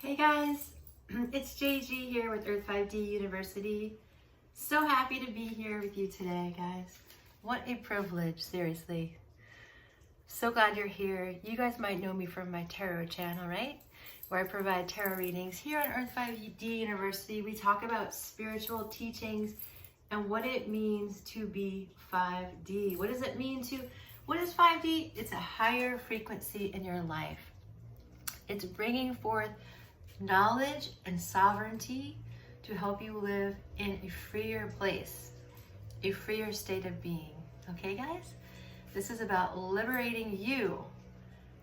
Hey guys, it's JG here with Earth 5D University. So happy to be here with you today, guys. What a privilege, seriously. So glad you're here. You guys might know me from my tarot channel, right? Where I provide tarot readings. Here on Earth 5D University, we talk about spiritual teachings and what it means to be 5D. What does it mean what is 5D? It's a higher frequency in your life. It's bringing forth knowledge and sovereignty to help you live in a freer place, a freer state of being. Okay, guys? This is about liberating you.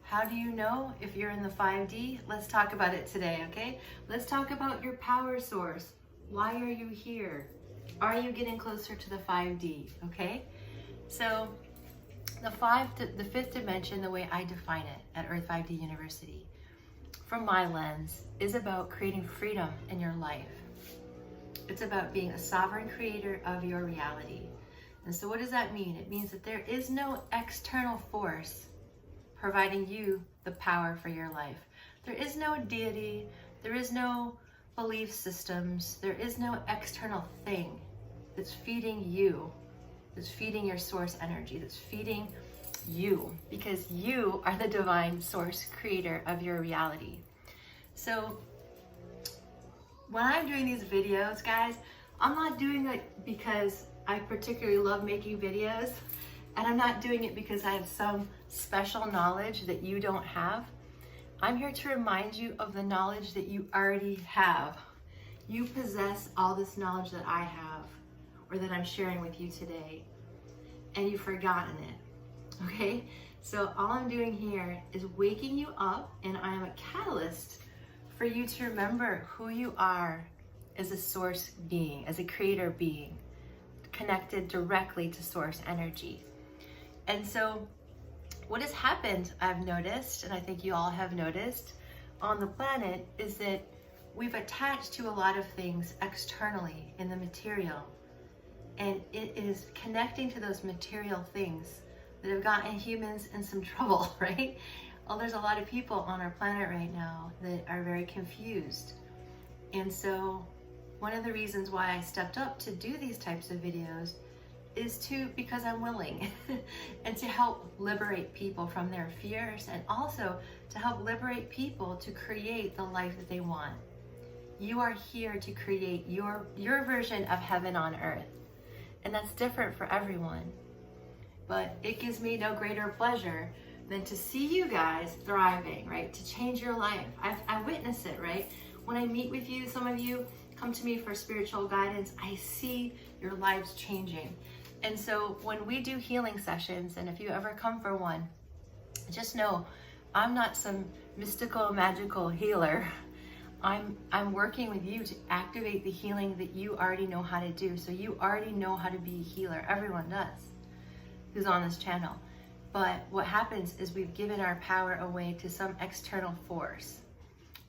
How do you know if you're in the 5D? Let's talk about it today, okay? Let's talk about your power source. Why are you here? Are you getting closer to the 5D, okay? So the fifth dimension, the way I define it at Earth 5D University, from my lens, is about creating freedom in your life. It's about being a sovereign creator of your reality. And so what does that mean? It means that there is no external force providing you the power for your life. There is no deity, there is no belief systems, there is no external thing that's feeding you, that's feeding your source energy, that's feeding you, because you are the divine source creator of your reality. So when I'm doing these videos, guys, I'm not doing it because I particularly love making videos, and I'm not doing it because I have some special knowledge that you don't have. I'm here to remind you of the knowledge that you already have. You possess all this knowledge that I have, or that I'm sharing with you today, and you've forgotten it. Okay, so all I'm doing here is waking you up, and I am a catalyst for you to remember who you are as a source being, as a creator being, connected directly to source energy. And so what has happened, I've noticed, and I think you all have noticed, on the planet, is that we've attached to a lot of things externally in the material, and it is connecting to those material things that have gotten humans in some trouble, right? Well, there's a lot of people on our planet right now that are very confused. And so one of the reasons why I stepped up to do these types of videos is because I'm willing and to help liberate people from their fears, and also to help liberate people to create the life that they want. You are here to create your version of heaven on earth. And that's different for everyone. But it gives me no greater pleasure than to see you guys thriving, right? To change your life. I witness it, right? When I meet with you, some of you come to me for spiritual guidance, I see your lives changing. And so when we do healing sessions, and if you ever come for one, just know I'm not some mystical, magical healer. I'm working with you to activate the healing that you already know how to do. So you already know how to be a healer. Everyone does who's on this channel. But what happens is we've given our power away to some external force.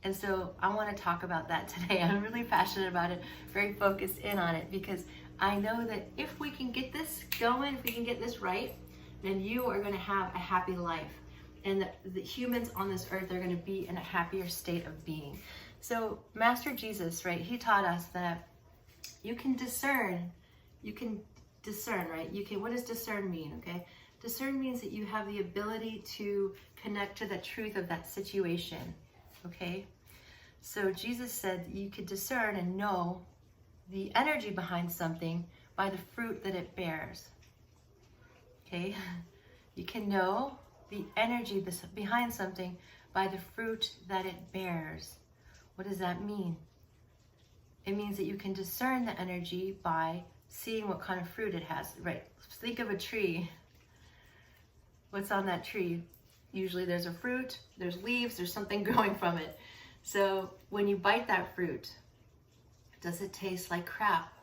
And so I want to talk about that today. I'm really passionate about it, very focused in on it, because I know that if we can get this going, if we can get this right, then you are going to have a happy life. And the humans on this earth are going to be in a happier state of being. So Master Jesus, right, he taught us that you can discern, right? What does discern mean, okay? Discern means that you have the ability to connect to the truth of that situation, okay? So Jesus said you could discern and know the energy behind something by the fruit that it bears, okay? You can know the energy behind something by the fruit that it bears. What does that mean? It means that you can discern the energy by seeing what kind of fruit it has, right? Think of a tree. What's on that tree? Usually there's a fruit, there's leaves, there's something growing from it. So when you bite that fruit, does it taste like crap?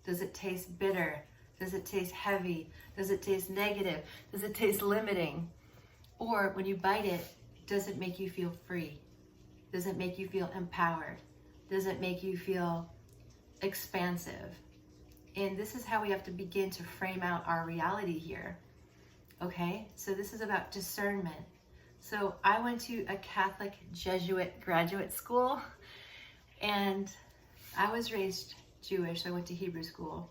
Does it taste bitter? Does it taste heavy? Does it taste negative? Does it taste limiting? Or when you bite it, does it make you feel free? Does it make you feel empowered? Does it make you feel expansive? And this is how we have to begin to frame out our reality here. Okay, so this is about discernment. So I went to a Catholic Jesuit graduate school, and I was raised Jewish. So I went to Hebrew school,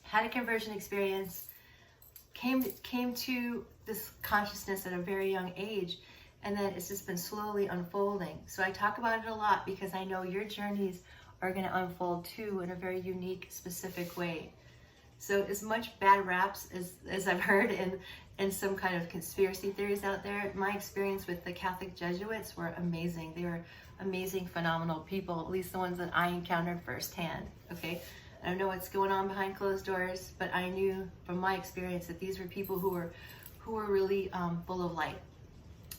had a conversion experience, came to this consciousness at a very young age, and then it's just been slowly unfolding. So I talk about it a lot because I know your journeys are going to unfold too in a very unique, specific way. So as much bad raps as I've heard and some kind of conspiracy theories out there, my experience with the Catholic Jesuits were amazing. They were amazing, phenomenal people, at least the ones that I encountered firsthand, okay? I don't know what's going on behind closed doors, but I knew from my experience that these were people who were really full of light,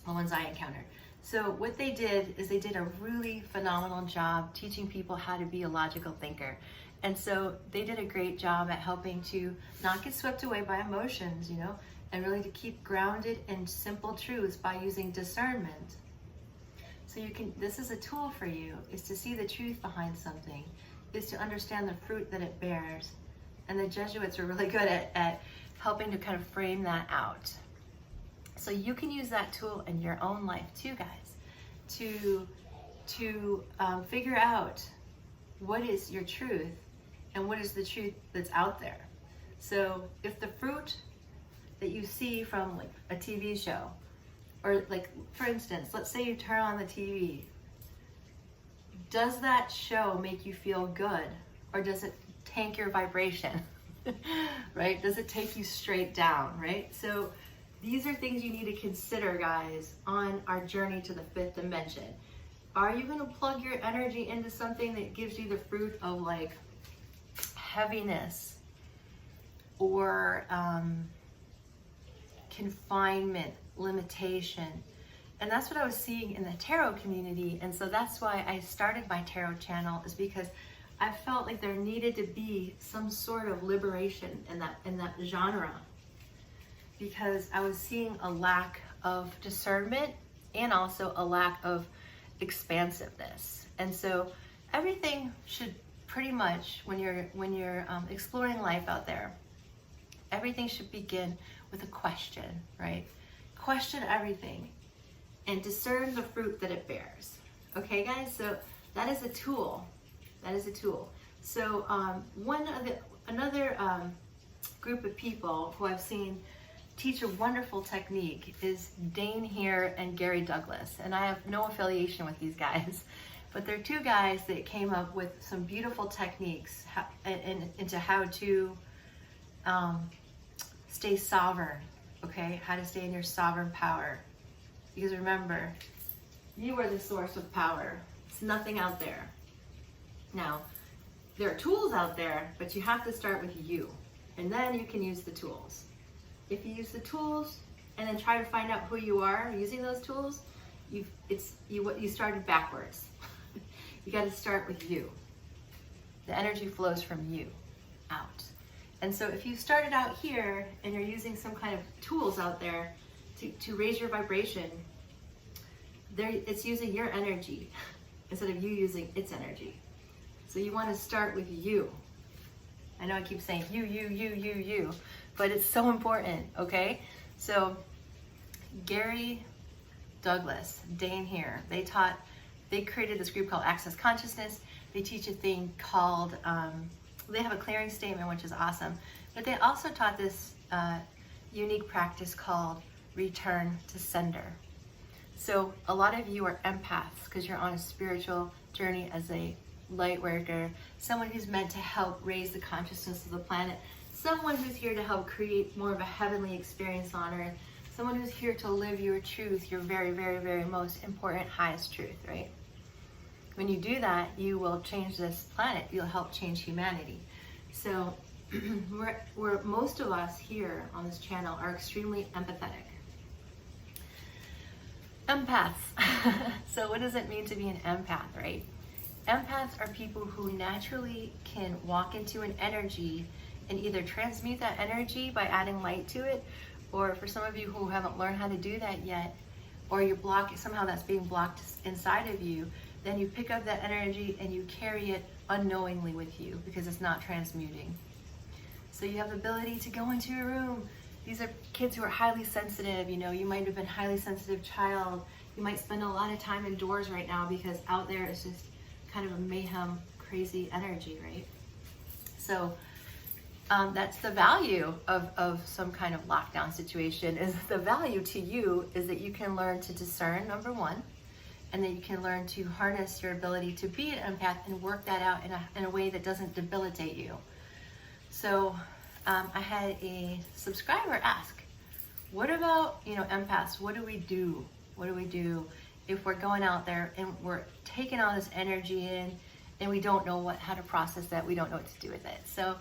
the ones I encountered. So what they did is they did a really phenomenal job teaching people how to be a logical thinker. And so they did a great job at helping to not get swept away by emotions, you know, and really to keep grounded in simple truths by using discernment. So you can, this is a tool for you, is to see the truth behind something, is to understand the fruit that it bears. And the Jesuits are really good at helping to kind of frame that out. So you can use that tool in your own life too, guys, to figure out what is your truth and what is the truth that's out there. So if the fruit that you see from like a TV show, or like, for instance, let's say you turn on the TV, does that show make you feel good, or does it tank your vibration, right? Does it take you straight down, right? So these are things you need to consider, guys, on our journey to the fifth dimension. Are you gonna plug your energy into something that gives you the fruit of like heaviness or confinement, limitation? And that's what I was seeing in the tarot community. And so that's why I started my tarot channel, is because I felt like there needed to be some sort of liberation in that genre, because I was seeing a lack of discernment and also a lack of expansiveness. And so everything should pretty much, when you're exploring life out there, everything should begin with a question, right? Question everything and discern the fruit that it bears. Okay, guys? So that is a tool. That is a tool. So another group of people who I've seen teach a wonderful technique is Dane here and Gary Douglas. And I have no affiliation with these guys, but they're two guys that came up with some beautiful techniques into how to stay sovereign, okay? How to stay in your sovereign power. Because remember, you are the source of power. It's nothing out there. Now, there are tools out there, but you have to start with you. And then you can use the tools. If you use the tools and then try to find out who you are using those tools, you started backwards. You got to start with you. The energy flows from you out. And so if you started out here and you're using some kind of tools out there to raise your vibration, it's using your energy instead of you using its energy. So you want to start with you. I know I keep saying you, but it's so important, okay? So Gary Douglas, Dane here, they created this group called Access Consciousness. They teach a thing called, they have a clearing statement, which is awesome, but they also taught this unique practice called return to sender. So a lot of you are empaths because you're on a spiritual journey as a light worker, someone who's meant to help raise the consciousness of the planet, someone who's here to help create more of a heavenly experience on earth, someone who's here to live your truth, your very, very, very most important, highest truth, right? When you do that, you will change this planet. You'll help change humanity. So we're most of us here on this channel are extremely empathetic. Empaths. So what does it mean to be an empath, right? Empaths are people who naturally can walk into an energy and either transmute that energy by adding light to it, or for some of you who haven't learned how to do that yet, or you block it, somehow that's being blocked inside of you, then you pick up that energy and you carry it unknowingly with you because it's not transmuting. So you have the ability to go into a room, These are kids who are highly sensitive. You know, you might have been a highly sensitive child. You might spend a lot of time indoors right now because out there is just kind of a mayhem, crazy energy, right? So that's the value of some kind of lockdown situation. Is the value to you is that you can learn to discern, number one, and that you can learn to harness your ability to be an empath and work that out in a way that doesn't debilitate you. So I had a subscriber ask, what about, you know, empaths? What do we do? What do we do if we're going out there and we're taking all this energy in and we don't know how to process that? We don't know what to do with it. So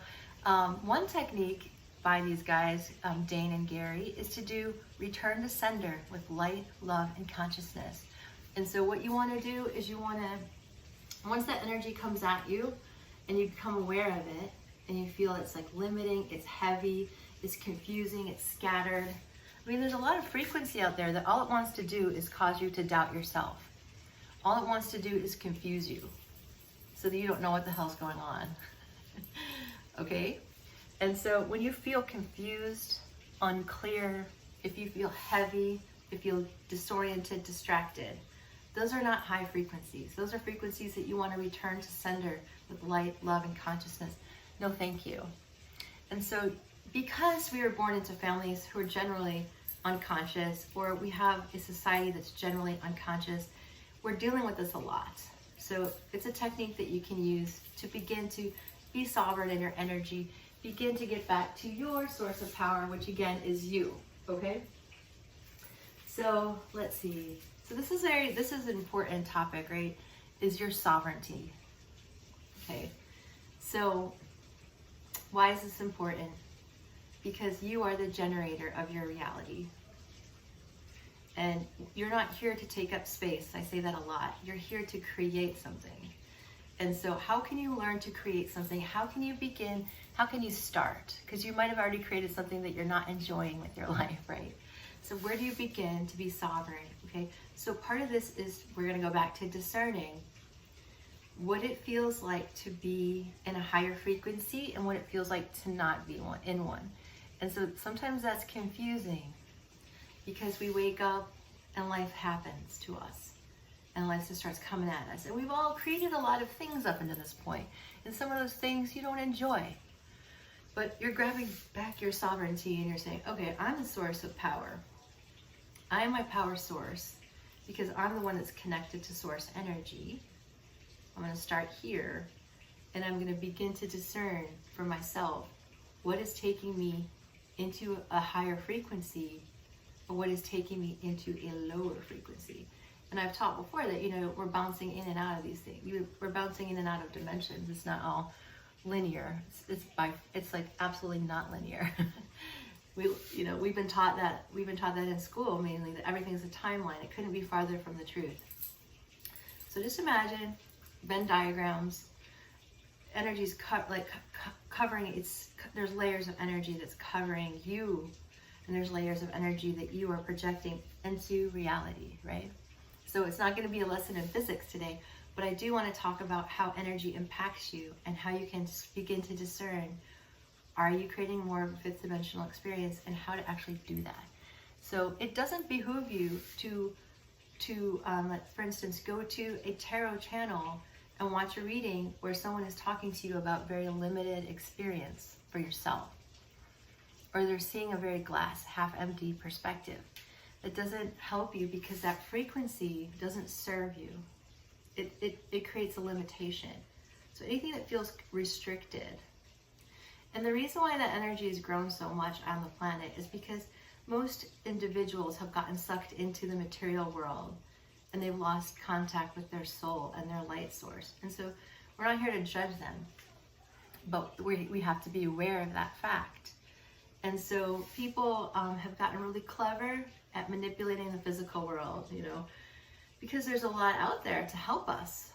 one technique by these guys, Dane and Gary, is to do return to sender with light, love, and consciousness. And so what you want to do is you want to, once that energy comes at you and you become aware of it and you feel it's like limiting, it's heavy, it's confusing, it's scattered. I mean, there's a lot of frequency out there that all it wants to do is cause you to doubt yourself. All it wants to do is confuse you so that you don't know what the hell's going on. Okay? And so when you feel confused, unclear, if you feel heavy, if you feel disoriented, distracted, those are not high frequencies. Those are frequencies that you want to return to sender with light, love, and consciousness. No, thank you. And so because we were born into families who are generally unconscious, or we have a society that's generally unconscious, we're dealing with this a lot. So it's a technique that you can use to begin to be sovereign in your energy, begin to get back to your source of power, which again is you, okay? So let's see. So this is an important topic, right? Is your sovereignty. Okay. So why is this important? Because you are the generator of your reality. And you're not here to take up space. I say that a lot. You're here to create something. And so how can you learn to create something? How can you begin? How can you start? Because you might have already created something that you're not enjoying with your life, right? So where do you begin to be sovereign? Okay, so part of this is we're going to go back to discerning what it feels like to be in a higher frequency and what it feels like to not be in one. And so sometimes that's confusing because we wake up and life happens to us and life just starts coming at us. And we've all created a lot of things up until this point. And some of those things you don't enjoy. But you're grabbing back your sovereignty and you're saying, okay, I'm the source of power. I am my power source because I'm the one that's connected to source energy. I'm going to start here and I'm going to begin to discern for myself what is taking me into a higher frequency or what is taking me into a lower frequency. And I've taught before that, you know, we're bouncing in and out of these things. We're bouncing in and out of dimensions. It's not all linear. It's like absolutely not linear. We've been taught that in school mainly, that everything's a timeline. It couldn't be farther from the truth. So just imagine Venn diagrams, energy's covering, there's layers of energy that's covering you, and there's layers of energy that you are projecting into reality, right? So it's not going to be a lesson in physics today, but I do want to talk about how energy impacts you and how you can begin to discern, are you creating more of a fifth dimensional experience, and how to actually do that. So it doesn't behoove you to for instance, go to a tarot channel and watch a reading where someone is talking to you about very limited experience for yourself, or they're seeing a very glass half empty perspective. That doesn't help you because that frequency doesn't serve you. It creates a limitation. So anything that feels restricted. And the reason why that energy has grown so much on the planet is because most individuals have gotten sucked into the material world and they've lost contact with their soul and their light source. And so we're not here to judge them, but we have to be aware of that fact. And so people have gotten really clever at manipulating the physical world, because there's a lot out there to help us.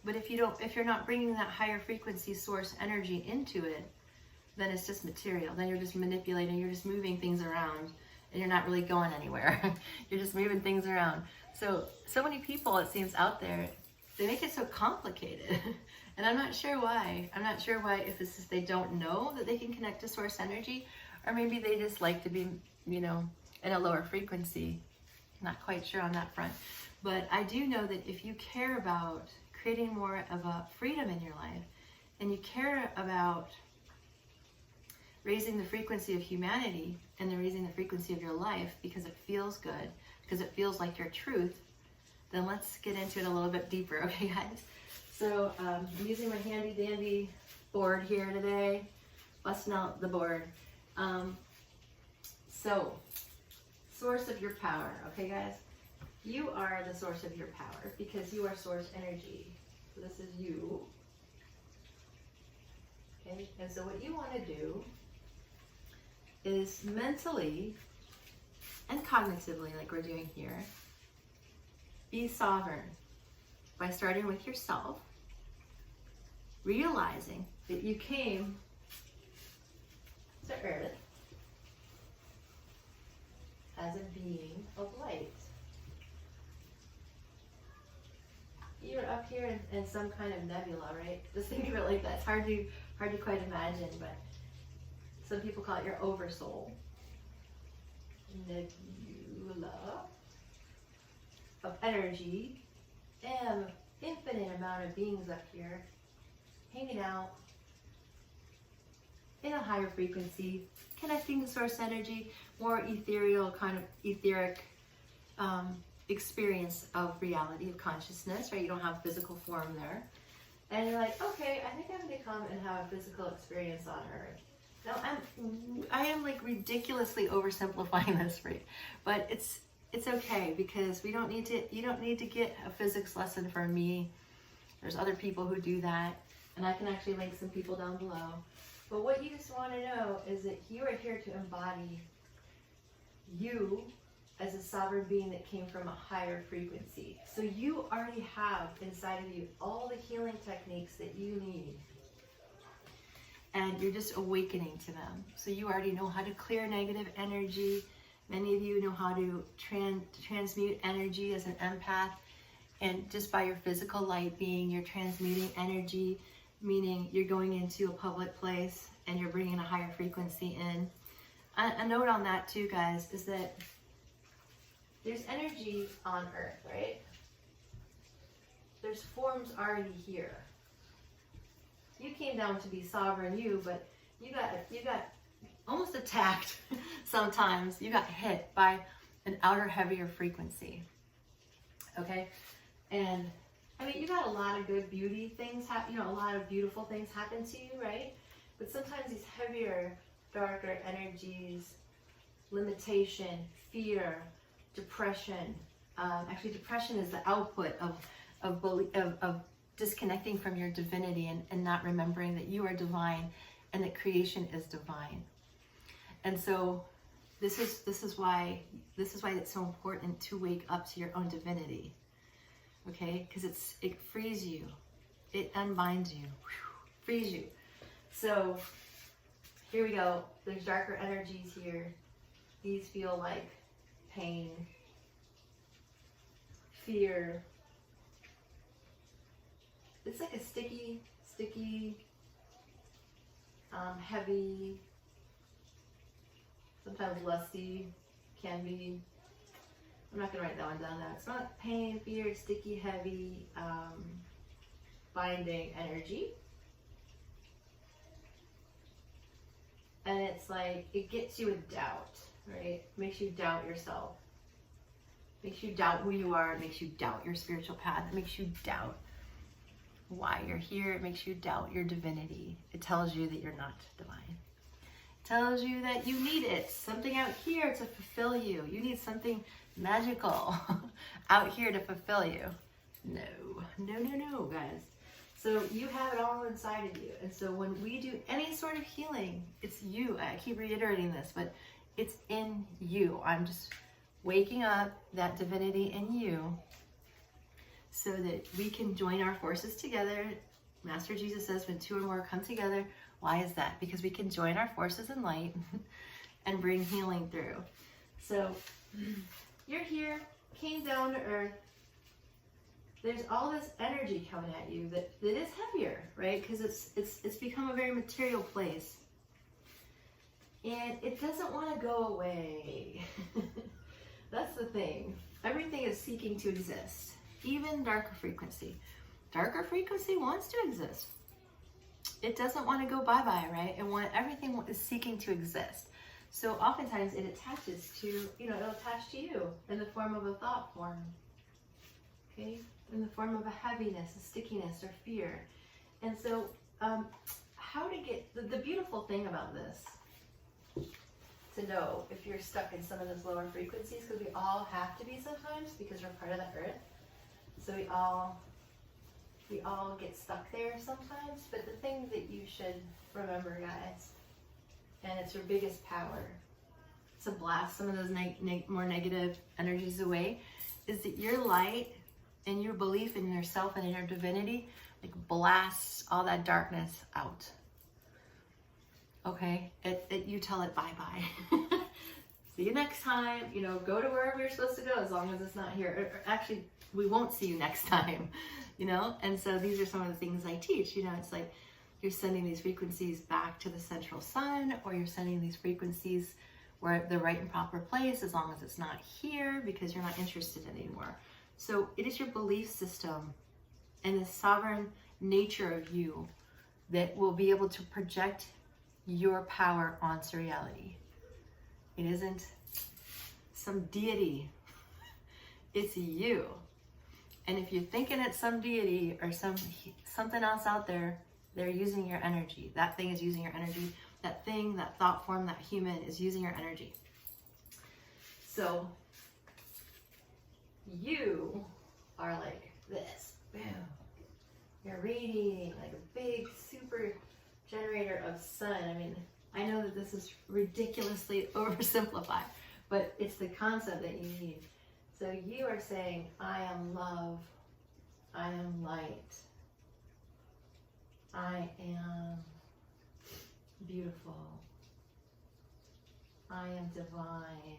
But if you're not bringing that higher frequency source energy into it, then it's just material. Then you're just manipulating, you're just moving things around, and you're not really going anywhere. You're just moving things around. So many people, it seems, out there, they make it so complicated. And I'm not sure why. I'm not sure why, if it's just they don't know that they can connect to source energy, Or maybe they just like to be, you know, in a lower frequency. Not quite sure on that front. But I do know that if you care about creating more of a freedom in your life, and you care about raising the frequency of humanity and then raising the frequency of your life because it feels good, because it feels like your truth, then let's get into it a little bit deeper, okay guys? So I'm using my handy dandy board here today, busting out the board. So, source of your power, okay guys? You are the source of your power because you are source energy. So this is you. Okay, and so what you want to do is mentally and cognitively, like we're doing here, be sovereign by starting with yourself, realizing that you came to Earth as a being of light. You're up here in some kind of nebula, right? Just think of it like that. It's hard to quite imagine, but some people call it your oversoul. Nebula of energy and infinite amount of beings up here hanging out in a higher frequency, connecting to source energy, more ethereal, kind of etheric experience of reality, of consciousness, right? You don't have physical form there. And you're like, okay, I think I'm going to come and have a physical experience on Earth. Now, I am like ridiculously oversimplifying this, right? But it's okay because you don't need to get a physics lesson from me. There's other people who do that, and I can actually link some people down below. But what you just want to know is that you are here to embody you as a sovereign being that came from a higher frequency. So you already have inside of you all the healing techniques that you need. And you're just awakening to them. So you already know how to clear negative energy. Many of you know how to transmute energy as an empath. And just by your physical light being, you're transmuting energy, meaning you're going into a public place and you're bringing a higher frequency in. A note on that too, guys, is that there's energy on Earth, right? There's forms already here. You came down to be sovereign, but you got almost attacked sometimes. You got hit by an outer heavier frequency. Okay? And I mean, you got a lot of good beauty things happen, a lot of beautiful things happen to you, right? But sometimes these heavier, darker energies, limitation, fear, depression. Actually, depression is the output of disconnecting from your divinity and not remembering that you are divine and that creation is divine. And so this is why it's so important to wake up to your own divinity. Okay, because it frees you, it unbinds you, frees you. So here we go. There's darker energies here. These feel like pain, fear. It's like a sticky, heavy, sometimes lusty, can be. I'm not going to write that one down now. It's not pain, fear, sticky, heavy, binding energy. And it's like, it gets you with doubt, right? Makes you doubt yourself. Makes you doubt who you are. It makes you doubt your spiritual path. It makes you doubt why you're here. It makes you doubt your divinity. It tells you that you're not divine. It tells you that you need it. Something out here to fulfill you. You need something magical out here to fulfill you. No, guys. So you have it all inside of you. And so when we do any sort of healing, it's you. I keep reiterating this, but it's in you. I'm just waking up that divinity in you so that we can join our forces together. Master Jesus says when two or more come together, why is that? Because we can join our forces in light and bring healing through. So you're here, came down to Earth. There's all this energy coming at you that is heavier, right? Because it's become a very material place. And it doesn't want to go away. That's the thing. Everything is seeking to exist, even darker frequency. Darker frequency wants to exist. It doesn't want to go bye-bye, right? Everything is seeking to exist. So oftentimes it attaches to, it'll attach to you in the form of a thought form, okay? In the form of a heaviness, a stickiness, or fear. And so how to get, the beautiful thing about this, to know if you're stuck in some of those lower frequencies, because we all have to be sometimes because we're part of the earth. So we all get stuck there sometimes. But the thing that you should remember, guys, and it's your biggest power to blast some of those more negative energies away, is that your light and your belief in yourself and in your divinity, like, blasts all that darkness out. Okay, you tell it bye-bye. See you next time. Go to wherever you're supposed to go, as long as it's not here. Or actually, we won't see you next time. And so these are some of the things I teach. It's like you're sending these frequencies back to the central sun, or you're sending these frequencies where they're right and proper place, as long as it's not here, because you're not interested anymore. So it is your belief system and the sovereign nature of you that will be able to project your power onto reality. It isn't some deity. It's you. And if you're thinking it's some deity or something else out there, they're using your energy. That thing is using your energy. That thing, that thought form, that human is using your energy. So you are like this. Boom. You're radiating like a big super generator of sun. I mean, I know that this is ridiculously oversimplified, but it's the concept that you need. So you are saying, I am love, I am light, I am beautiful, I am divine,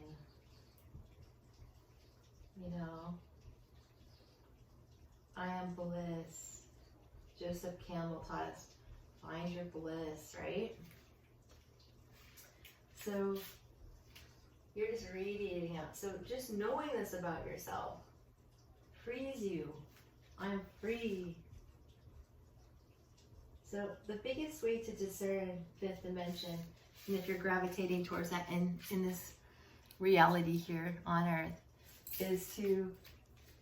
I am bliss. Joseph Campbell taught us, find your bliss, right? So you're just radiating out. So just knowing this about yourself frees you. I'm free. So the biggest way to discern fifth dimension, and if you're gravitating towards that in this reality here on earth, is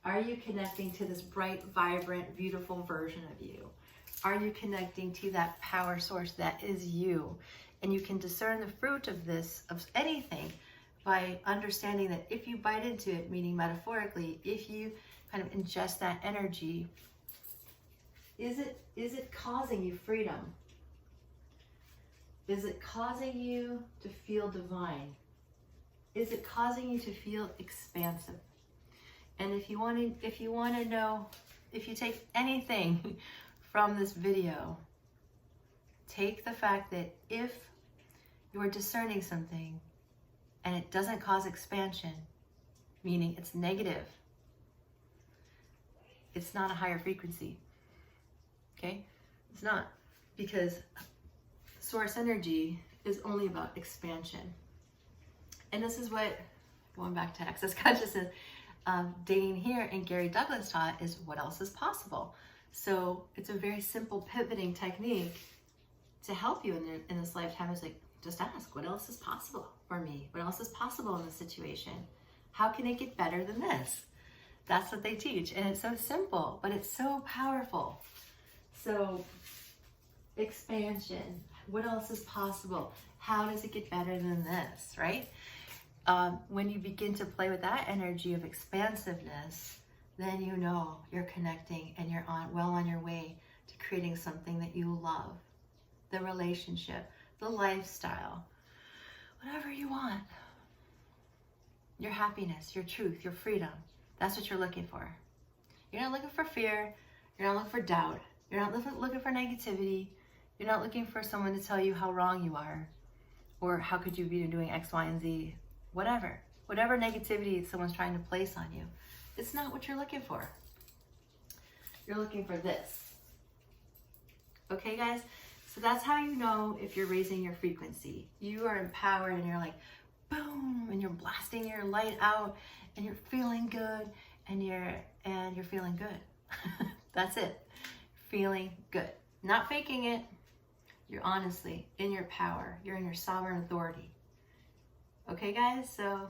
are you connecting to this bright, vibrant, beautiful version of you? Are you connecting to that power source that is you? And you can discern the fruit of this, of anything, by understanding that if you bite into it, meaning metaphorically, if you kind of ingest that energy, is it causing you freedom? Is it causing you to feel divine? Is it causing you to feel expansive? And if you want to know, if you take anything from this video, take the fact that if you are discerning something and it doesn't cause expansion, meaning it's negative, it's not a higher frequency. Okay? It's not, because source energy is only about expansion. And this is what, going back to Access Consciousness, Dane here and Gary Douglas taught, is what else is possible. So it's a very simple pivoting technique to help you in this lifetime. It's like, just ask, what else is possible for me? What else is possible in this situation? How can it get better than this? That's what they teach. And it's so simple, but it's so powerful. So expansion, what else is possible? How does it get better than this, right? When you begin to play with that energy of expansiveness, then you know you're connecting and you're well on your way to creating something that you love. The relationship, the lifestyle, whatever you want. Your happiness, your truth, your freedom. That's what you're looking for. You're not looking for fear. You're not looking for doubt. You're not looking for negativity. You're not looking for someone to tell you how wrong you are, or how could you be doing X, Y, and Z. Whatever negativity someone's trying to place on you, it's not what you're looking for. You're looking for this. Okay, guys? So that's how you know if you're raising your frequency. You are empowered and you're like, boom, and you're blasting your light out and you're feeling good and you're feeling good. That's it. Feeling good. Not faking it. You're honestly in your power. You're in your sovereign authority. Okay, guys? So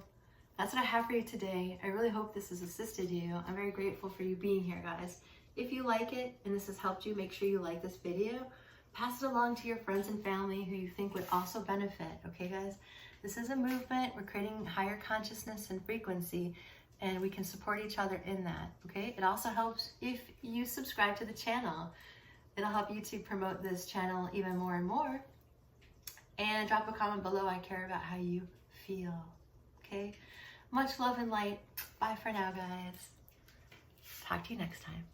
that's what I have for you today. I really hope this has assisted you. I'm very grateful for you being here, guys. If you like it and this has helped you, make sure you like this video. Pass it along to your friends and family who you think would also benefit. Okay, guys? This is a movement. We're creating higher consciousness and frequency, and we can support each other in that. Okay? It also helps if you subscribe to the channel. It'll help you to promote this channel even more and more. And drop a comment below. I care about how you feel. Okay? Much love and light. Bye for now, guys. Talk to you next time.